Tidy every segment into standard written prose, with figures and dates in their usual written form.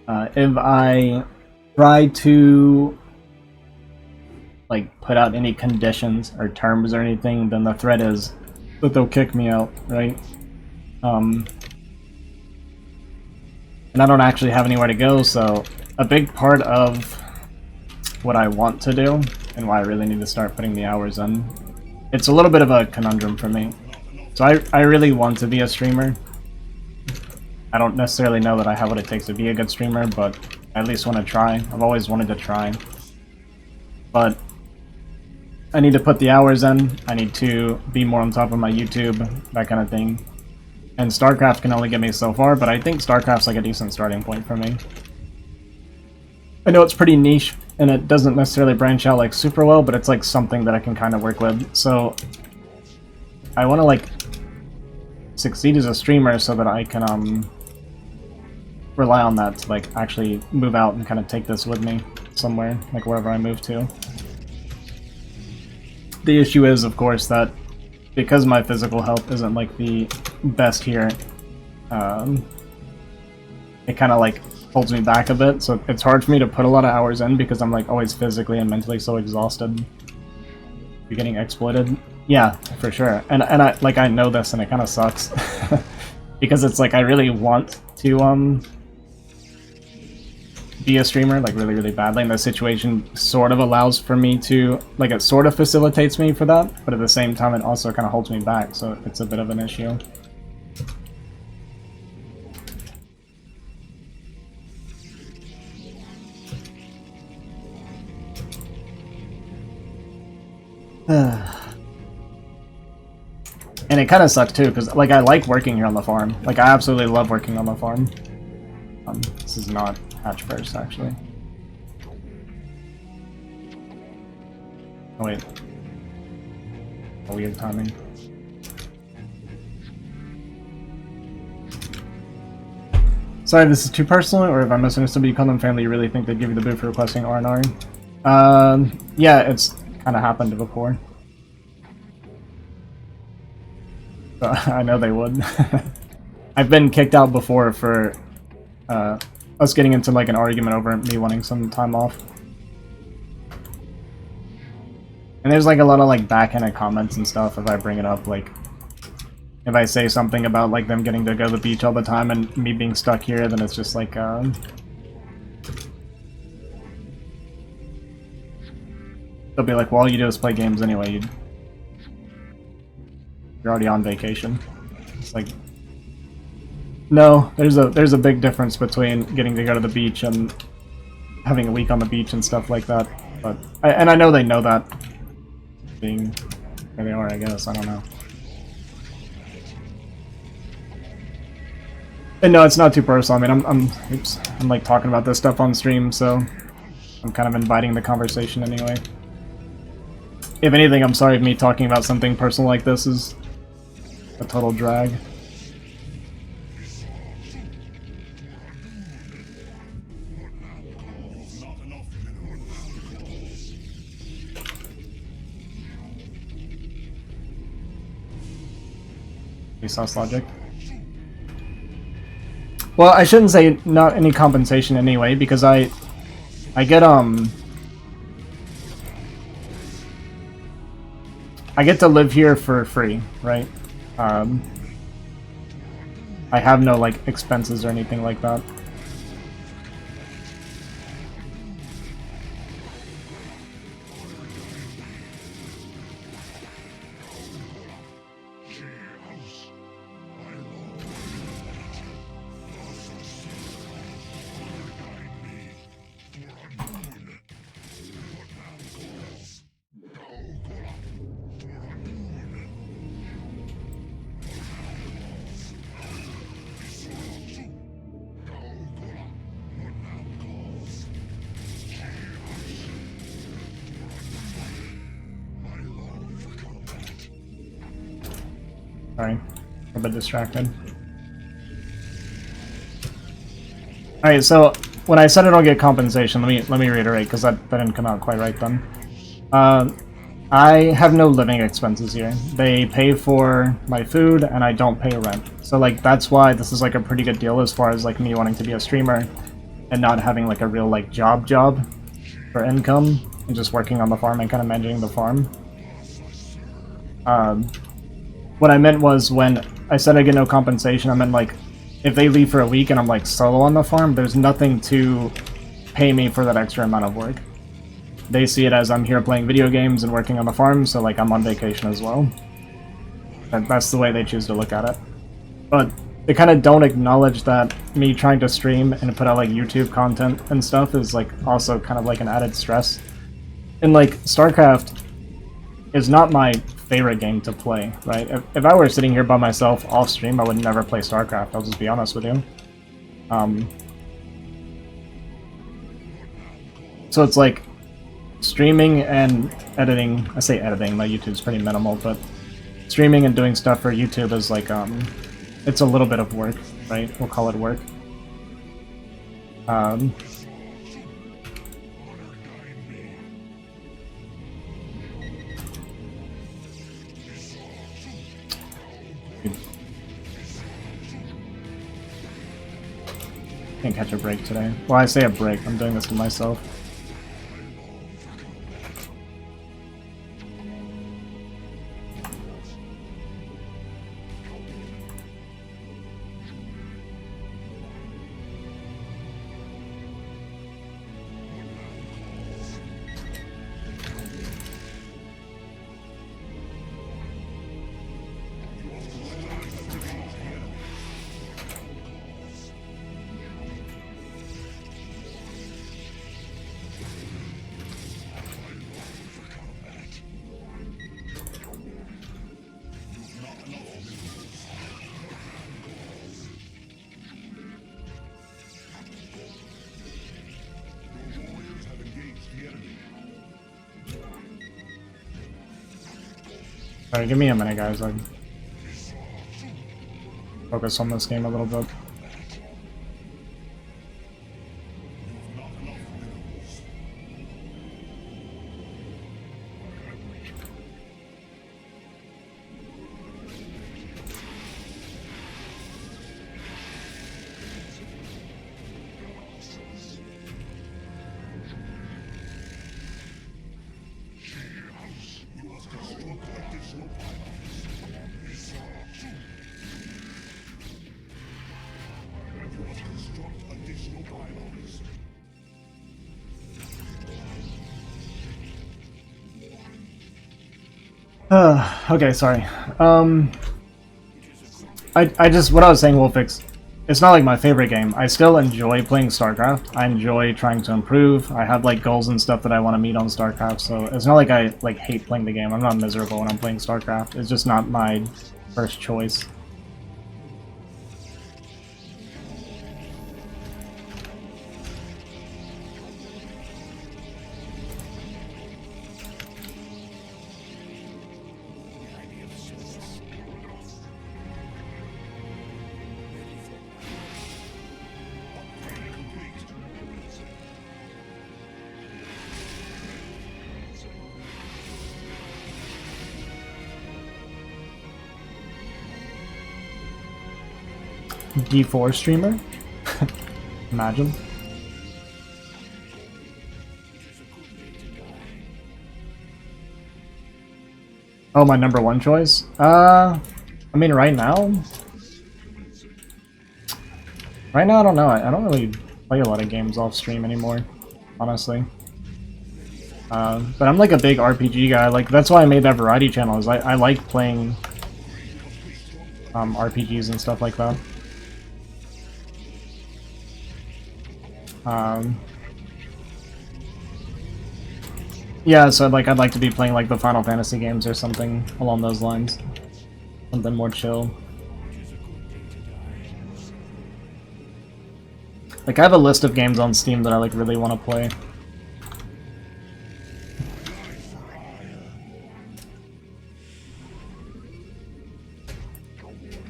If I try to like put out any conditions or terms or anything, then the threat is that they'll kick me out, right? And I don't actually have anywhere to go, so a big part of what I want to do, and why I really need to start putting the hours in, it's a little bit of a conundrum for me. So I really want to be a streamer. I don't necessarily know that I have what it takes to be a good streamer, but I at least want to try. I've always wanted to try. But I need to put the hours in, I need to be more on top of my YouTube, that kind of thing. And StarCraft can only get me so far, but I think StarCraft's like a decent starting point for me. I know it's pretty niche, and it doesn't necessarily branch out like super well, but it's like something that I can kind of work with. So I want to like succeed as a streamer so that I can rely on that to like actually move out and kind of take this with me somewhere, like wherever I move to. The issue is, of course, that because my physical health isn't like the best here, it kind of like holds me back a bit, so it's hard for me to put a lot of hours in because I'm like always physically and mentally so exhausted. You're getting exploited? Yeah, for sure. And I know this and it kind of sucks. Because it's like I really want to be a streamer like really, really badly, and the situation sort of allows for me to, like, it sort of facilitates me for that, but at the same time it also kind of holds me back, so it's a bit of an issue. And it kind of sucks too, because like I like working here on the farm. Like I absolutely love working on the farm. This is not hatch first, actually. Oh wait. Weird timing. Sorry if this is too personal, or if I'm misunderstood, but you call them family, you really think they'd give you the boot for requesting R&R? Yeah, it's kind of happened before. So, I know they would. I've been kicked out before for us getting into like an argument over me wanting some time off. And there's like a lot of like backhanded comments and stuff if I bring it up, like if I say something about like them getting to go to the beach all the time and me being stuck here, then it's just like they'll be like, well, all you do is play games anyway, you're already on vacation. It's like, no, there's a big difference between getting to go to the beach and having a week on the beach and stuff like that. But I know they know that, being where they are, I guess. I don't know. And no, it's not too personal. I mean, I'm like talking about this stuff on stream, so I'm kind of inviting the conversation anyway. If anything, I'm sorry if me talking about something personal like this is a total drag. Sauce logic. Well, I shouldn't say not any compensation anyway, because I get I get to live here for free, right? I have no like expenses or anything like that. Sorry, a bit distracted. Alright, so when I said I don't get compensation, let me reiterate, because that didn't come out quite right then. I have no living expenses here. They pay for my food, and I don't pay rent. So like that's why this is like a pretty good deal as far as like me wanting to be a streamer. and not having like a real like job for income and just working on the farm and kind of managing the farm. What I meant was when I said I get no compensation, I meant like if they leave for a week and I'm like solo on the farm, there's nothing to pay me for that extra amount of work. They see it as I'm here playing video games and working on the farm, so like I'm on vacation as well. That's the way they choose to look at it. But they kind of don't acknowledge that me trying to stream and put out like YouTube content and stuff is like also kind of like an added stress. And like StarCraft is not my favorite game to play, right? If I were sitting here by myself off stream, I would never play StarCraft, I'll just be honest with you. So it's like streaming and editing, I say editing, my YouTube's pretty minimal, but streaming and doing stuff for YouTube is like, it's a little bit of work, right? We'll call it work. Can't catch a break today. Well, I say a break, I'm doing this to myself. Alright, give me a minute, guys. I'll focus on this game a little bit. Okay, sorry. I just, what I was saying, Wolfix, it's not like my favorite game. I still enjoy playing StarCraft. I enjoy trying to improve. I have like goals and stuff that I want to meet on StarCraft, so it's not like I like hate playing the game. I'm not miserable when I'm playing StarCraft. It's just not my first choice. D4 streamer? Imagine. Oh, my number one choice? I mean, right now? Right now, I don't know. I don't really play a lot of games off stream anymore, honestly. But I'm like a big RPG guy. Like, that's why I made that variety channel, is I like playing RPGs and stuff like that. Yeah, so like I'd like to be playing like the Final Fantasy games or something along those lines. Something more chill. Like I have a list of games on Steam that I like really want to play.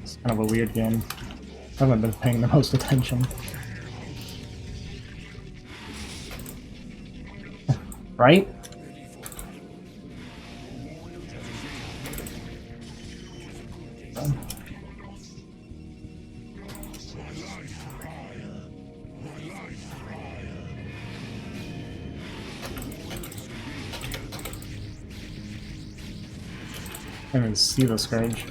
It's kind of a weird game. I haven't been paying the most attention. Right? Can't even see the Scourge.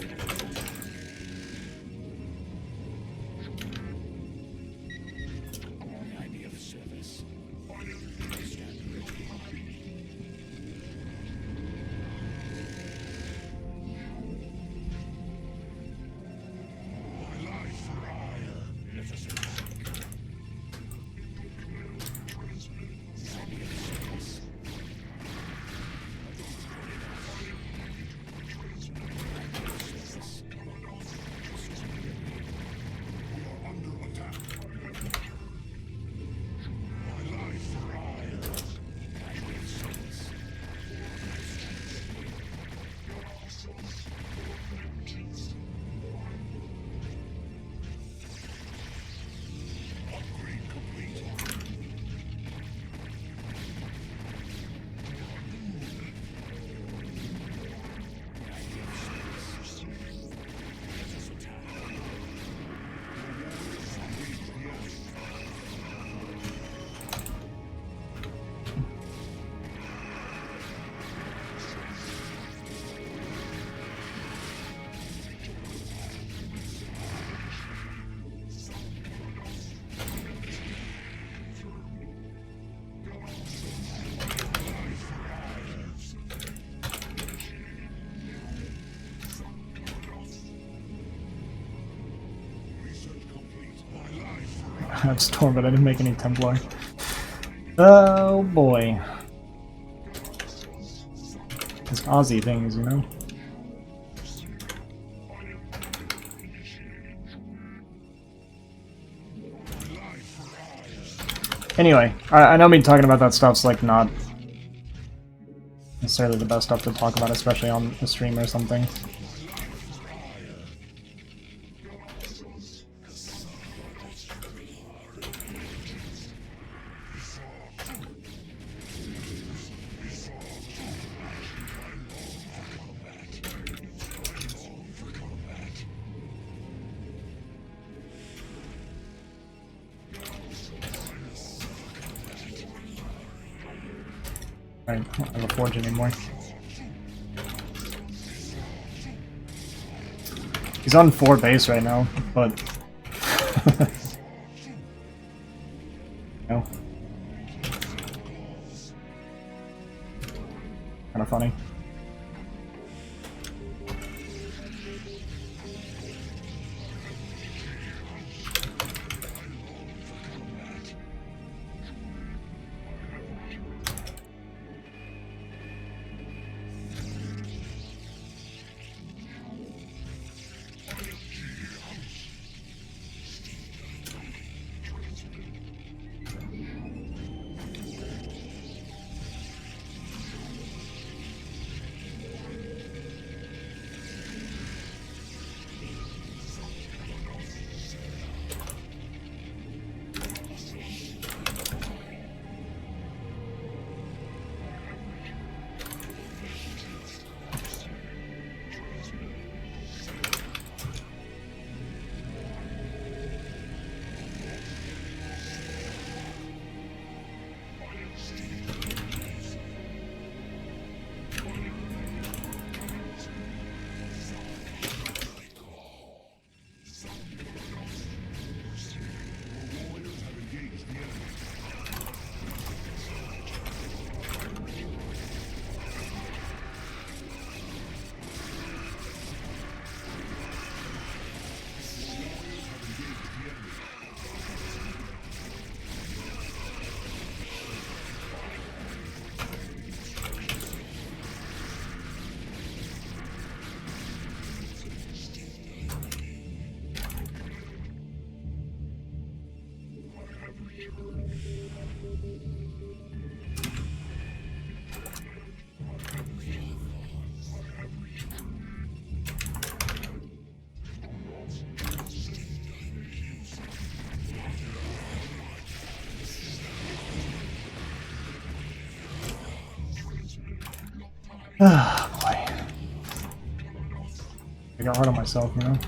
I have Storm, but I didn't make any Templar. Oh boy. These Aussie things, you know? Anyway, I know me talking about that stuff's like not necessarily the best stuff to talk about, especially on a stream or something. I don't have a forge anymore. He's on 4 base right now, but no. Kinda funny. Ah, boy. I got hard on myself, you know?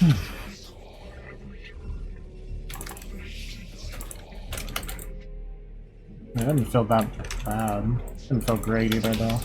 It didn't feel that bad. Didn't feel great either, though.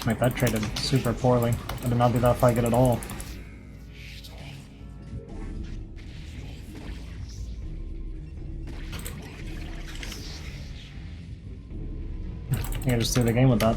Mate, that traded super poorly. I did not do that fight good at all. I think I just threw the game with that.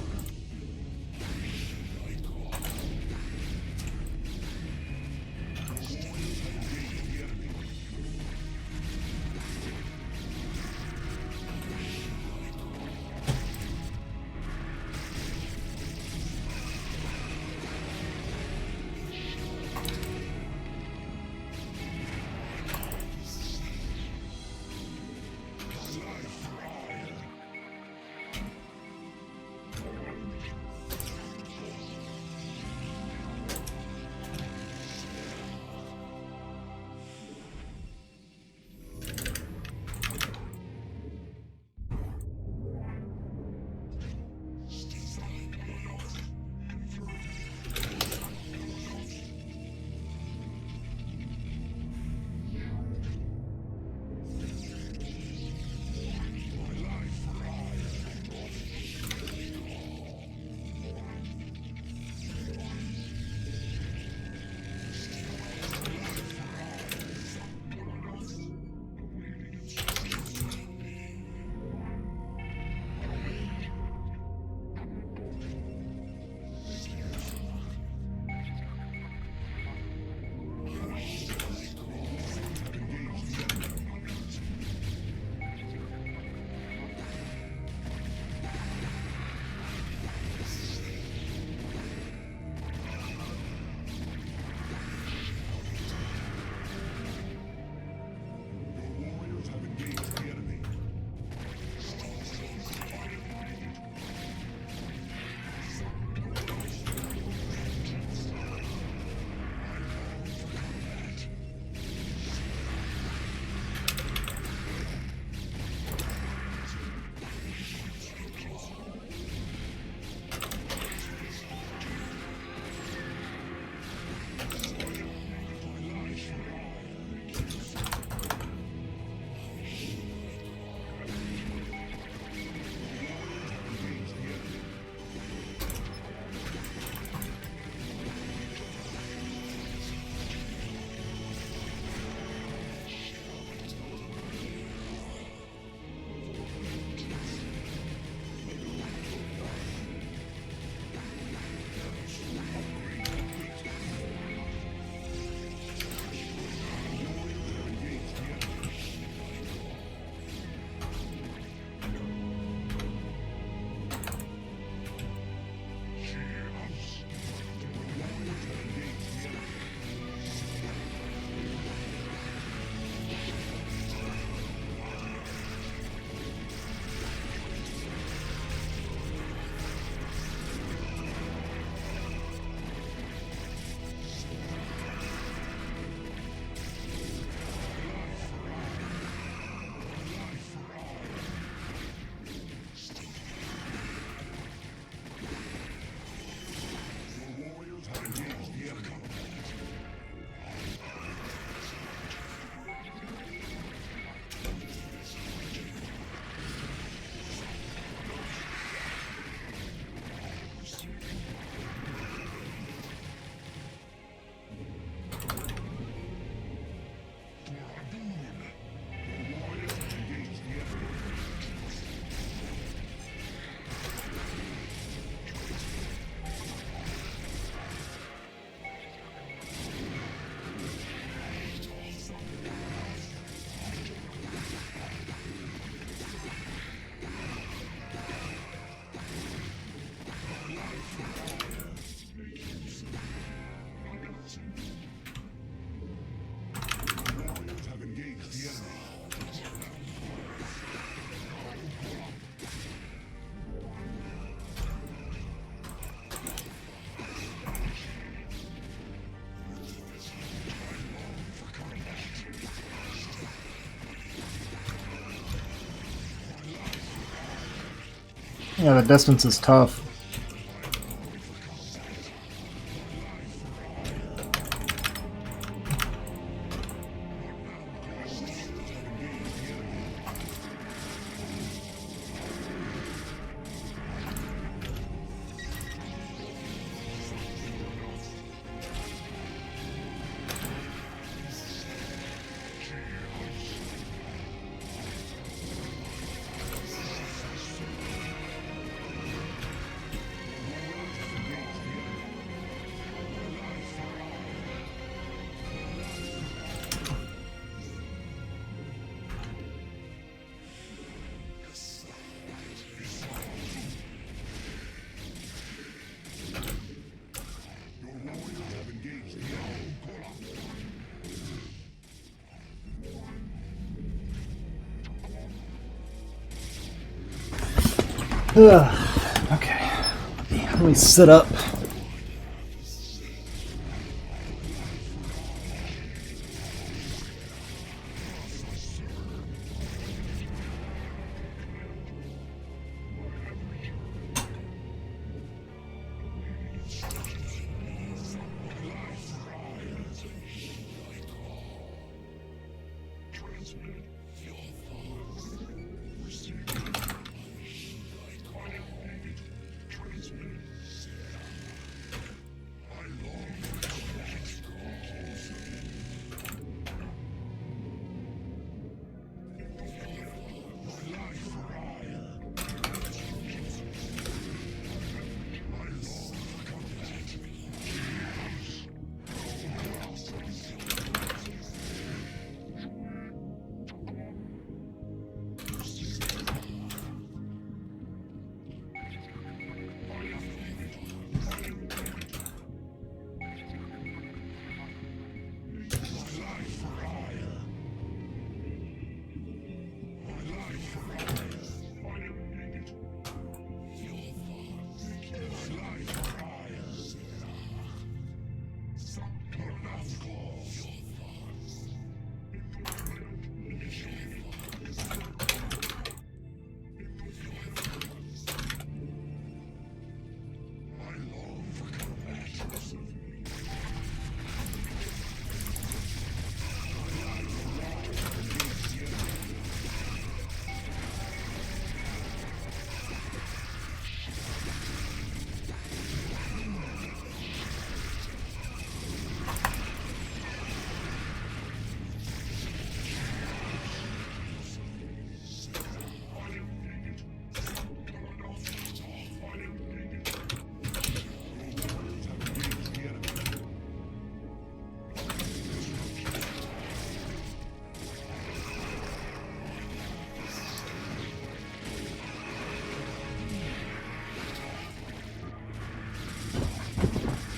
Yeah, the distance is tough. Okay, let me sit up.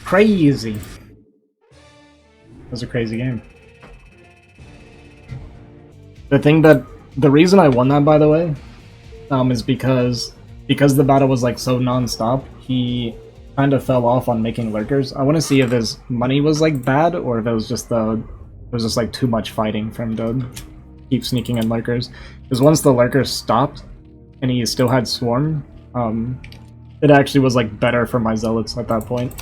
Crazy. That was a crazy game. The reason I won that, by the way, is because the battle was like so non-stop, he kind of fell off on making lurkers. I want to see if his money was like bad or if it was just like too much fighting for him to keep sneaking in lurkers. Because once the lurkers stopped and he still had swarm, it actually was like better for my zealots at that point.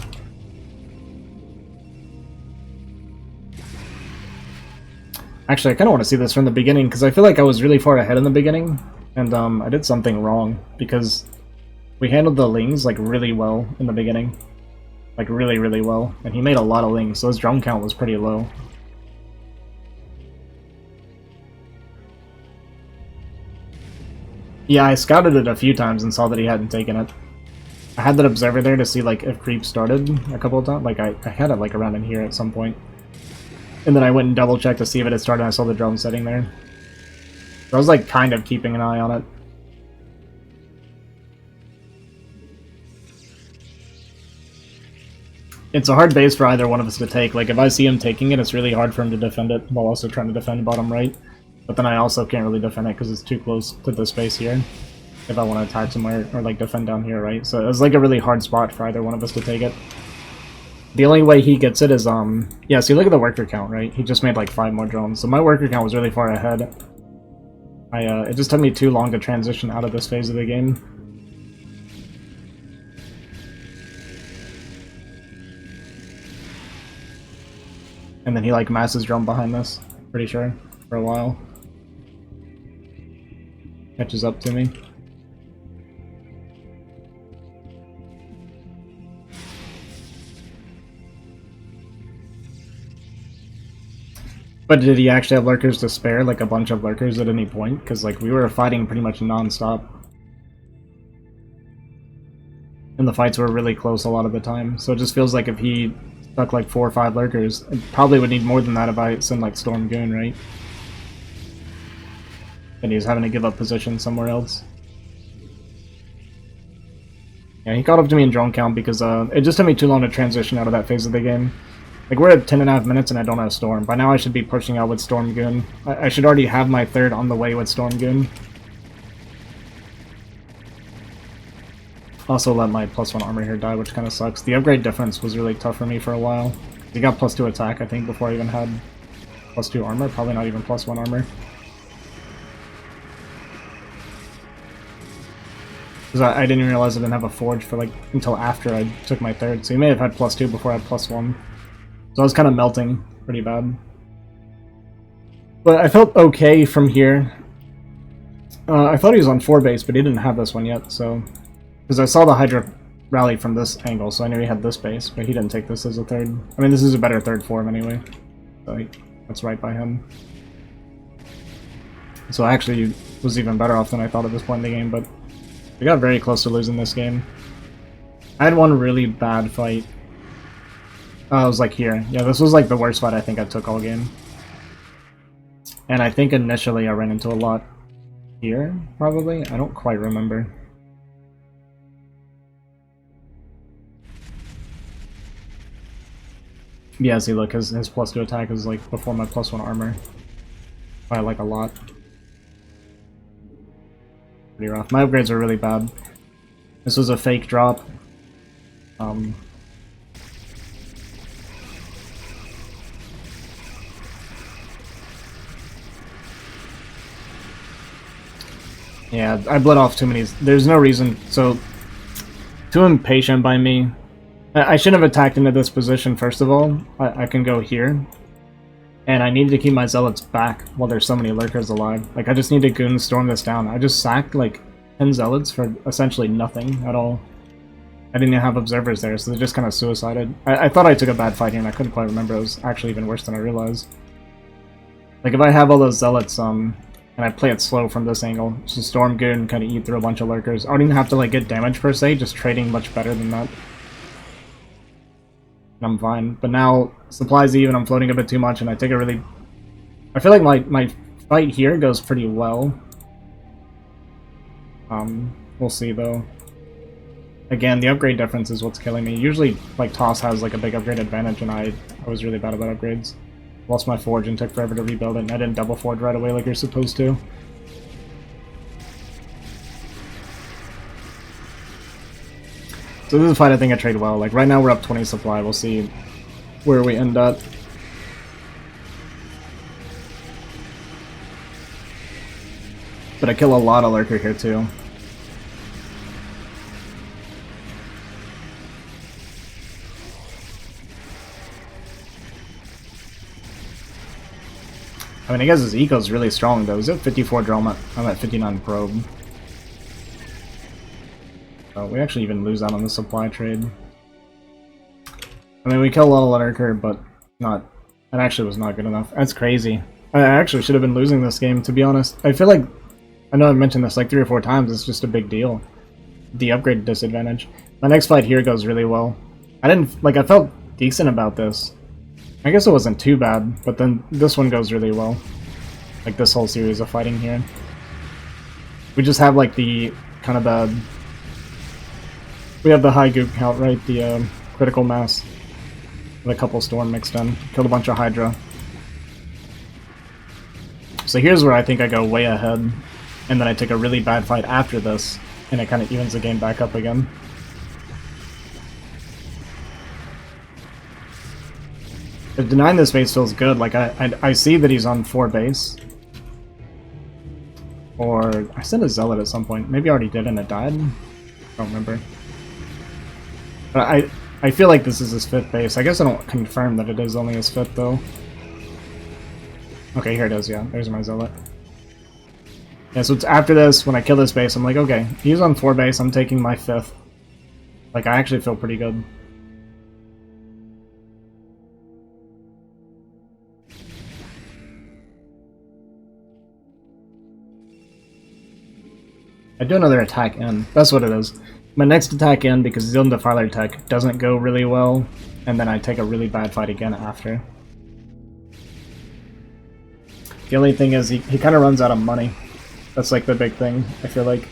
Actually, I kind of want to see this from the beginning, because I feel like I was really far ahead in the beginning, and I did something wrong, because we handled the lings, like, really well in the beginning. Like, really, really well. And he made a lot of lings, so his drone count was pretty low. Yeah, I scouted it a few times and saw that he hadn't taken it. I had that observer there to see, like, if creep started a couple of times. Like, I had it, like, around in here at some point. And then I went and double-checked to see if it had started, and I saw the drone sitting there. So I was, like, kind of keeping an eye on it. It's a hard base for either one of us to take. Like, if I see him taking it, it's really hard for him to defend it, while also trying to defend bottom right. But then I also can't really defend it, because it's too close to the space here. If I want to attack somewhere, or, like, defend down here, right? So it's, like, a really hard spot for either one of us to take it. The only way he gets it is, yeah, see, look at the worker count, right? He just made, like, 5 more drones. So my worker count was really far ahead. It just took me too long to transition out of this phase of the game. And then he, like, masses drone behind this, pretty sure, for a while. Catches up to me. But did he actually have lurkers to spare, like a bunch of lurkers at any point? Because, like, we were fighting pretty much non-stop. And the fights were really close a lot of the time. So it just feels like if he stuck, like, 4 or 5 lurkers, it probably would need more than that if I send, like, Storm Goon, right? And he's having to give up position somewhere else. Yeah, he caught up to me in drone count because it just took me too long to transition out of that phase of the game. Like, we're at 10.5 minutes and I don't have Storm. By now I should be pushing out with Storm Goon. I should already have my third on the way with Storm Goon. Also let my +1 armor here die, which kind of sucks. The upgrade difference was really tough for me for a while. He got +2 attack, I think, before I even had +2 armor. Probably not even +1 armor. Because I didn't realize I didn't have a forge for like until after I took my third. So he may have had +2 before I had +1. So I was kind of melting pretty bad. But I felt okay from here. I thought he was on 4 base, but he didn't have this one yet, so... Because I saw the Hydra rally from this angle, so I knew he had this base, but he didn't take this as a third. I mean, this is a better third form anyway. So that's right by him. So I actually was even better off than I thought at this point in the game, but we got very close to losing this game. I had one really bad fight. I was like here. Yeah, this was like the worst fight I think I took all game. And I think initially I ran into a lot here, probably? I don't quite remember. Yeah, see, look, his +2 attack is like before my +1 armor. By like a lot. Pretty rough. My upgrades are really bad. This was a fake drop. Yeah, I bled off too many. There's no reason. So, too impatient by me. I shouldn't have attacked into this position, first of all. I can go here. And I need to keep my zealots back while there's so many lurkers alive. Like, I just need to goon storm this down. I just sacked, like, 10 zealots for essentially nothing at all. I didn't even have observers there, so they just kind of suicided. I thought I took a bad fight here, and I couldn't quite remember. It was actually even worse than I realized. Like, if I have all those zealots, and I play it slow from this angle, so storm goon kind of eat through a bunch of lurkers. I don't even have to, like, get damage per se, just trading much better than that. I'm fine. But now, supplies even, I'm floating a bit too much, and I take a really... I feel like my fight here goes pretty well. We'll see, though. Again, the upgrade difference is what's killing me. Usually, like, Toss has, like, a big upgrade advantage, and I was really bad about upgrades. Lost my forge and took forever to rebuild it, and I didn't double forge right away like you're supposed to. So this is a fight I think I trade well. Like, right now we're up 20 supply. We'll see where we end up. But I kill a lot of lurker here, too. I mean, I guess his eco's really strong, though. He's at 54 drama. I'm at 59 probe. Oh, we actually even lose out on the supply trade. I mean, we kill a lot of lurker, but not... That actually was not good enough. That's crazy. I actually should have been losing this game, to be honest. I feel like... I know I've mentioned this like 3 or 4 times, it's just a big deal. The upgrade disadvantage. My next fight here goes really well. I didn't... Like, I felt decent about this. I guess it wasn't too bad, but then this one goes really well. Like, this whole series of fighting here. We just have, like, the... kind of the... We have the high goop count, right? The critical mass. With a couple storm mixed in. Killed a bunch of Hydra. So here's where I think I go way ahead. And then I take a really bad fight after this. And it kind of evens the game back up again. But denying this base feels good. Like, I see that he's on 4 base. Or... I sent a zealot at some point. Maybe I already did and it died? I don't remember. But I feel like this is his 5th base. I guess I don't confirm that it is only his 5th, though. Okay, here it is, yeah. There's my zealot. Yeah, so it's after this, when I kill this base, I'm like, okay, he's on 4 base, I'm taking my 5th. Like, I actually feel pretty good. I do another attack in. That's what it is. My next attack in, because Zeal Defiler tech doesn't go really well, and then I take a really bad fight again after. The only thing is, he kind of runs out of money. That's like the big thing, I feel like.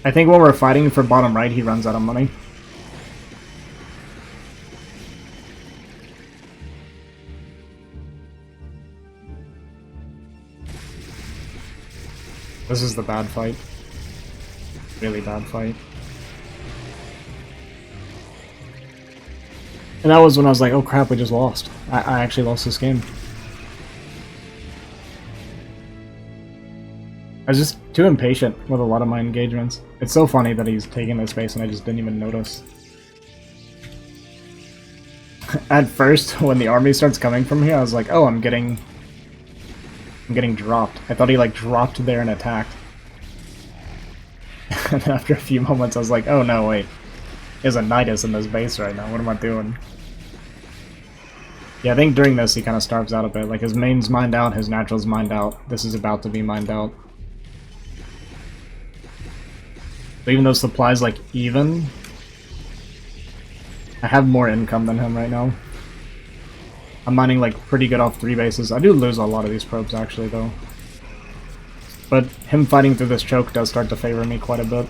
I think when we're fighting for bottom right, he runs out of money. This is the bad fight. Really bad fight. And that was when I was like, oh crap, we just lost. I actually lost this game. I was just too impatient with a lot of my engagements. It's so funny that he's taking this space and I just didn't even notice. At first, when the army starts coming from here, I was like, oh, I'm getting dropped. I thought he like dropped there and attacked. And after a few moments, I was like, oh no, wait. There's a Nidus in this base right now. What am I doing? Yeah, I think during this he kind of starves out a bit. Like his main's mined out, his natural's mined out. This is about to be mined out. But even though supply's like even, I have more income than him right now. I'm mining like pretty good off 3 bases. I do lose a lot of these probes actually though. But him fighting through this choke does start to favor me quite a bit.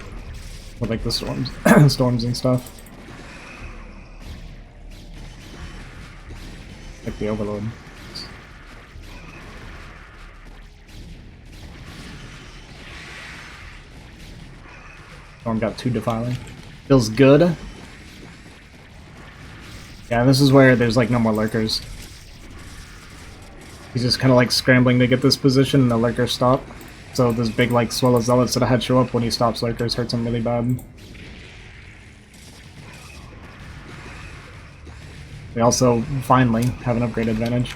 With like the storms storms and stuff. Like the overload. Storm got 2 defiling. Feels good. Yeah, this is where there's like no more lurkers. He's just kind of like scrambling to get this position and the lurkers stop. So this big like swell of zealots that I had show up when he stops lurkers hurts him really bad. We also finally have an upgrade advantage.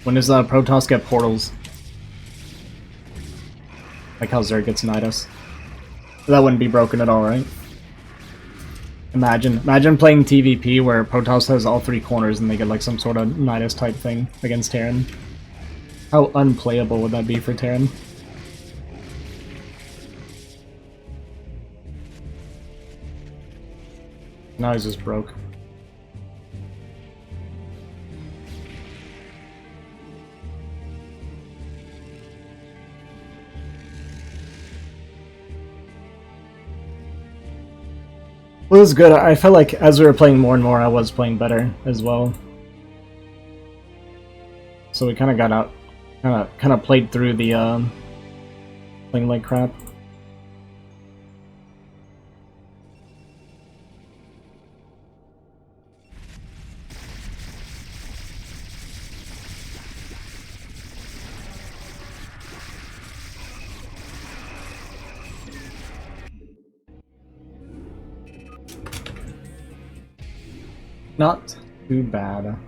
When does Protoss get portals? Like how Zerg gets Nidus. That wouldn't be broken at all, right? Imagine playing TVP where Protoss has all 3 corners and they get like some sort of Nidus type thing against Terran. How unplayable would that be for Terran? Now he's just broke. Well, it was good. I felt like as we were playing more and more, I was playing better as well. So we kind of got out, kind of played through the playing like crap. Not too bad.